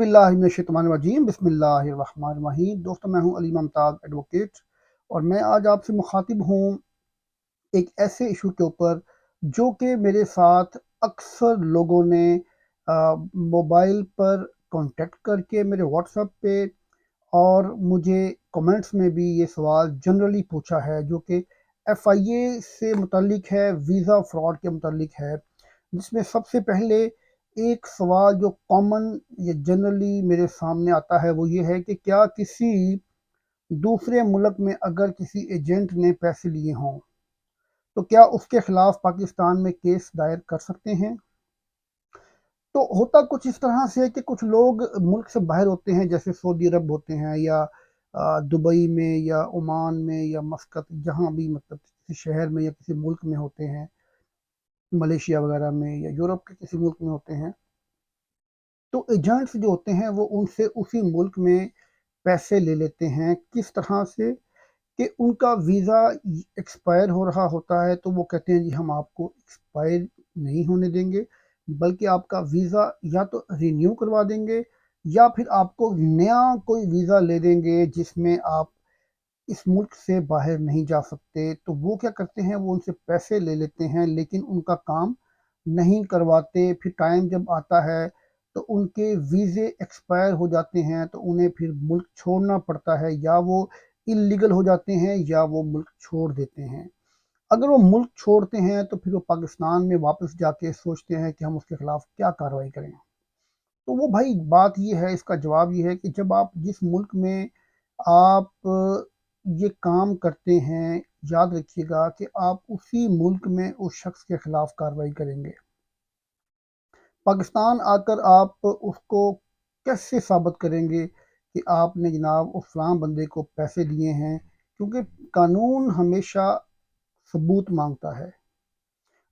बिस्मिल्लाहिर्रहमानिर्रहीम बिस्मिल्लाहिर्रहमानिर्रहीम। दोस्तों, मैं हूं अली मुमताज़ एडवोकेट और मैं आज आपसे मुखातिब हूं एक ऐसे इशू के ऊपर जो कि मेरे साथ अक्सर लोगों ने मोबाइल पर कांटेक्ट करके मेरे व्हाट्सएप पे और मुझे कमेंट्स में भी ये सवाल जनरली पूछा है, जो कि एफआईए से मुतल्लिक है, वीज़ा फ्रॉड के मुतल्लिक है। जिसमें सबसे पहले एक सवाल जो कॉमन ये जनरली मेरे सामने आता है वो ये है कि क्या किसी दूसरे मुल्क में अगर किसी एजेंट ने पैसे लिए हों तो क्या उसके खिलाफ पाकिस्तान में केस दायर कर सकते हैं। तो होता कुछ इस तरह से है कि कुछ लोग मुल्क से बाहर होते हैं, जैसे सऊदी अरब होते हैं या दुबई में या ओमान में या मस्कत, जहाँ भी मतलब किसी शहर में या किसी मुल्क में होते हैं, मलेशिया वगैरह में या यूरोप के किसी मुल्क में होते हैं। तो एजेंट्स जो होते हैं वो उनसे उसी मुल्क में पैसे ले लेते हैं। किस तरह से कि उनका वीज़ा एक्सपायर हो रहा होता है तो वो कहते हैं जी हम आपको एक्सपायर नहीं होने देंगे, बल्कि आपका वीज़ा या तो रिन्यू करवा देंगे या फिर आपको नया कोई वीज़ा ले देंगे जिसमें आप इस मुल्क से बाहर नहीं जा सकते। तो वो क्या करते हैं, वो उनसे पैसे ले लेते हैं लेकिन उनका काम नहीं करवाते। फिर टाइम जब आता है तो उनके वीज़े एक्सपायर हो जाते हैं तो उन्हें फिर मुल्क छोड़ना पड़ता है, या वो इलीगल हो जाते हैं या वो मुल्क छोड़ देते हैं। अगर वो मुल्क छोड़ते हैं तो फिर वो पाकिस्तान में वापस जाके सोचते हैं कि हम उसके खिलाफ क्या कार्रवाई करें। तो वो भाई बात ये है, इसका जवाब ये है कि जब आप जिस मुल्क में आप ये काम करते हैं, याद रखिएगा कि आप उसी मुल्क में उस शख्स के खिलाफ कार्रवाई करेंगे। पाकिस्तान आकर आप उसको कैसे साबित करेंगे कि आपने जनाब उस फलां बंदे को पैसे दिए हैं, क्योंकि कानून हमेशा सबूत मांगता है।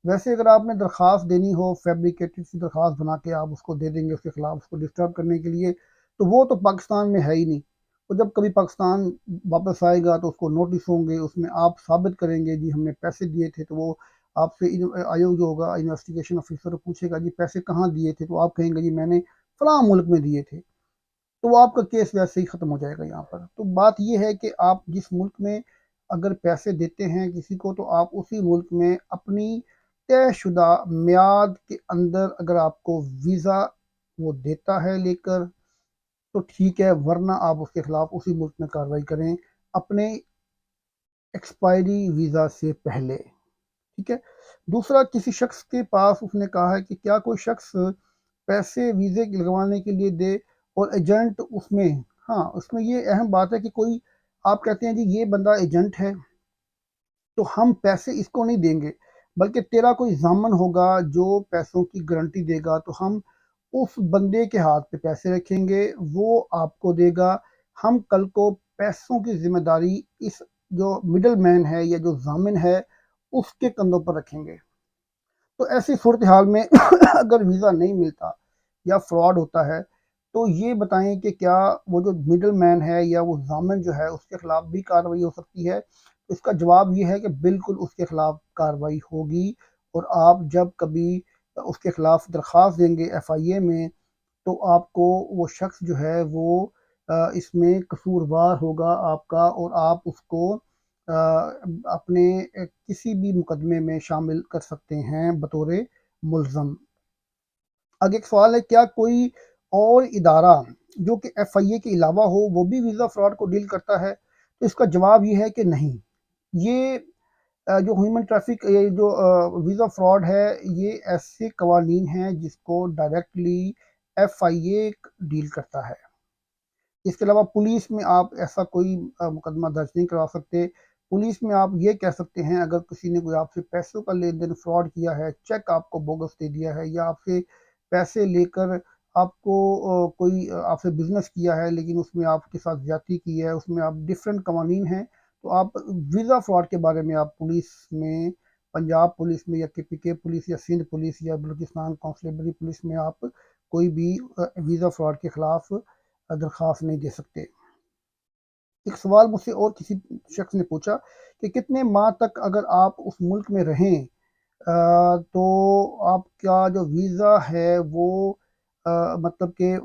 वैसे अगर आपने दरख्वास्त देनी हो, फैब्रिकेटेड सी दरख्वास्त बना के आप उसको दे देंगे उसके खिलाफ, उसको डिस्टर्ब करने के लिए, तो वो तो पाकिस्तान में है ही नहीं। तो जब कभी पाकिस्तान वापस आएगा तो उसको नोटिस होंगे, उसमें आप साबित करेंगे जी हमने पैसे दिए थे। तो वो आपसे आयोग जो होगा, इन्वेस्टिगेशन ऑफिसर, पूछेगा जी पैसे कहाँ दिए थे, तो आप कहेंगे जी मैंने फलां मुल्क में दिए थे। तो वो आपका केस वैसे ही ख़त्म हो जाएगा यहाँ पर। तो बात ये है कि आप जिस मुल्क में अगर पैसे देते हैं किसी को, तो आप उसी मुल्क में अपनी तयशुदा मियाद के अंदर अगर आपको वीज़ा वो देता है लेकर, तो ठीक है, वरना आप उसके खिलाफ उसी मुल्क में कार्रवाई करें अपने एक्सपायरी वीज़ा से पहले। ठीक है। दूसरा, किसी शख्स के पास उसने कहा है कि क्या कोई शख्स पैसे वीज़े लगवाने के लिए दे और एजेंट उसमें, हाँ उसमें ये अहम बात है कि कोई, आप कहते हैं जी ये बंदा एजेंट है तो हम पैसे इसको नहीं देंगे, बल्कि तेरा कोई ज़ामन होगा जो पैसों की गारंटी देगा, तो हम उस बंदे के हाथ पे पैसे रखेंगे, वो आपको देगा। हम कल को पैसों की जिम्मेदारी इस जो मिडल मैन है या जो ज़ामिन है उसके कंधों पर रखेंगे। तो ऐसी सूरत हाल में अगर वीज़ा नहीं मिलता या फ्रॉड होता है, तो ये बताएं कि क्या वो जो मिडल मैन है या वो ज़ामिन जो है उसके खिलाफ भी कार्रवाई हो सकती है। इसका जवाब ये है कि बिल्कुल उसके खिलाफ कार्रवाई होगी। और आप जब कभी उसके खिलाफ दरख्वास्त देंगे एफआईए में, तो आपको वो शख्स जो है वो इसमें कसूरवार होगा आपका, और आप उसको अपने किसी भी मुकदमे में शामिल कर सकते हैं बतौर मुल्ज़म। आगे एक सवाल है, क्या कोई और इदारा जो कि एफआईए के अलावा हो वो भी वीज़ा फ्रॉड को डील करता है। तो इसका जवाब ये है कि नहीं। ये जो ह्यूमन ट्रैफिक, ये जो वीज़ा फ्रॉड है, ये ऐसे कवानीन हैं जिसको डायरेक्टली एफआईए डील करता है। इसके अलावा पुलिस में आप ऐसा कोई मुकदमा दर्ज नहीं करवा सकते। पुलिस में आप ये कह सकते हैं, अगर किसी ने कोई आपसे पैसों का लेन देन फ्रॉड किया है, चेक आपको बोगस दे दिया है, या आपसे पैसे लेकर आपको कोई आपसे बिजनेस किया है लेकिन उसमें आपके साथ ज्यादती की है, उसमें आप डिफरेंट कवानीन हैं, तो आप वीज़ा फ्रॉड के बारे में आप पुलिस में, पंजाब पुलिस में या केपीके पुलिस या सिंध पुलिस या बलूचिस्तान कॉन्स्टेबली पुलिस में आप कोई भी वीज़ा फ्रॉड के खिलाफ दरख्वास्त नहीं दे सकते। एक सवाल मुझसे और किसी शख्स ने पूछा कि कितने माह तक अगर आप उस मुल्क में रहें तो आपका जो वीज़ा है वो मतलब कि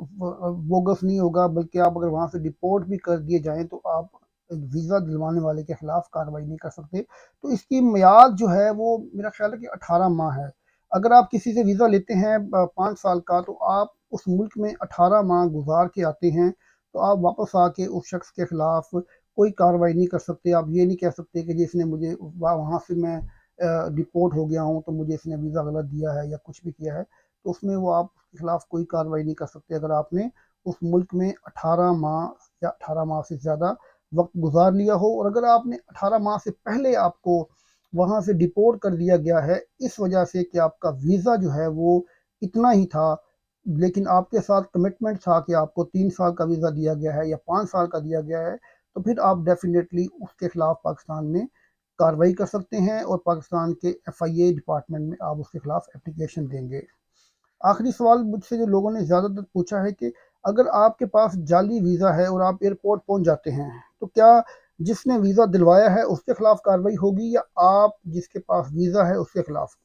बोगस नहीं होगा, बल्कि आप अगर वहाँ से डिपोर्ट भी कर दिए जाएं तो आप एक वीज़ा दिलवाने वाले के खिलाफ कार्रवाई नहीं कर सकते। तो इसकी मियाद जो है वो मेरा ख्याल है कि 18 माह है। अगर आप किसी से वीज़ा लेते हैं 5 साल का, तो आप उस मुल्क में 18 माह गुजार के आते हैं, तो आप वापस आके उस शख्स के खिलाफ कोई कार्रवाई नहीं कर सकते। आप ये नहीं कह सकते कि जी इसने मुझे वहाँ से मैं डिपोर्ट हो गया हूँ तो मुझे इसने वीज़ा गलत दिया है या कुछ भी किया है, तो उसमें वो आप उसके खिलाफ कोई कार्रवाई नहीं कर सकते अगर आपने उस मुल्क में 18 माह या 18 माह से ज़्यादा वक्त गुजार लिया हो। और अगर आपने 18 माह से पहले आपको वहाँ से डिपोर्ट कर दिया गया है इस वजह से कि आपका वीज़ा जो है वो इतना ही था, लेकिन आपके साथ कमिटमेंट था कि आपको 3 साल का वीज़ा दिया गया है या 5 साल का दिया गया है, तो फिर आप डेफिनेटली उसके खिलाफ पाकिस्तान में कार्रवाई कर सकते हैं और पाकिस्तान के FIA डिपार्टमेंट में आप उसके खिलाफ एप्लीकेशन देंगे। आखिरी सवाल मुझसे जो लोगों ने ज़्यादातर पूछा है कि अगर आपके पास जाली वीज़ा है और आप एयरपोर्ट पहुंच जाते हैं, तो क्या जिसने वीज़ा दिलवाया है उसके खिलाफ कार्रवाई होगी या आप जिसके पास वीज़ा है उसके खिलाफ?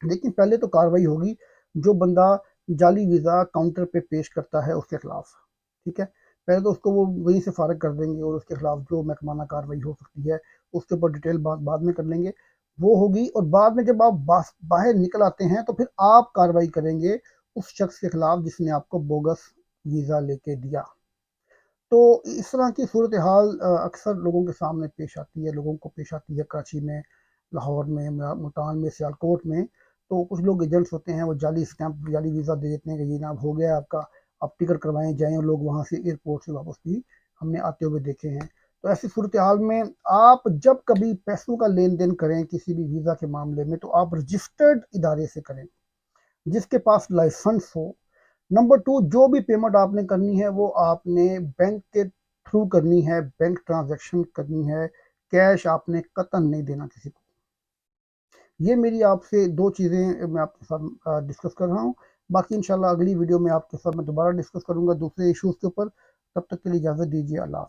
लेकिन पहले तो कार्रवाई होगी जो बंदा जाली वीज़ा काउंटर पे पेश करता है उसके खिलाफ। ठीक है, पहले तो उसको वो वहीं से फारग कर देंगे और उसके खिलाफ जो महकमाना कार्रवाई हो सकती है उसके ऊपर डिटेल बात बाद में कर लेंगे, वो होगी। और बाद में जब आप बाहर निकल आते हैं तो फिर आप कार्रवाई करेंगे उस शख्स के खिलाफ जिसने आपको बोगस वीज़ा लेके दिया। तो इस तरह की सूरत हाल अक्सर लोगों के सामने पेश आती है, लोगों को पेश आती है कराची में, लाहौर में, मुल्तान में, सियालकोट में। तो कुछ लोग एजेंट्स होते हैं वो जाली स्टैंप जाली वीज़ा दे देते हैं कि ये ना हो गया आपका, आप टिकट करवाएं जाएं, और लोग वहाँ से एयरपोर्ट से वापस भी हमने आते हुए देखे हैं। तो ऐसी सूरत हाल में आप जब कभी पैसों का लेन देन करें किसी भी वीज़ा के मामले में, तो आप रजिस्टर्ड इदारे से करें जिसके पास लाइसेंस हो। नंबर टू, जो भी पेमेंट आपने करनी है वो आपने बैंक के थ्रू करनी है, बैंक ट्रांजैक्शन करनी है, कैश आपने कतन नहीं देना किसी को। ये मेरी आपसे दो चीज़ें मैं आपके साथ डिस्कस कर रहा हूँ। बाकी इंशाल्लाह अगली वीडियो में आपके साथ मैं दोबारा डिस्कस करूंगा दूसरे इश्यूज के ऊपर। तब तक के लिए इजाज़त दीजिए। अल्लाह।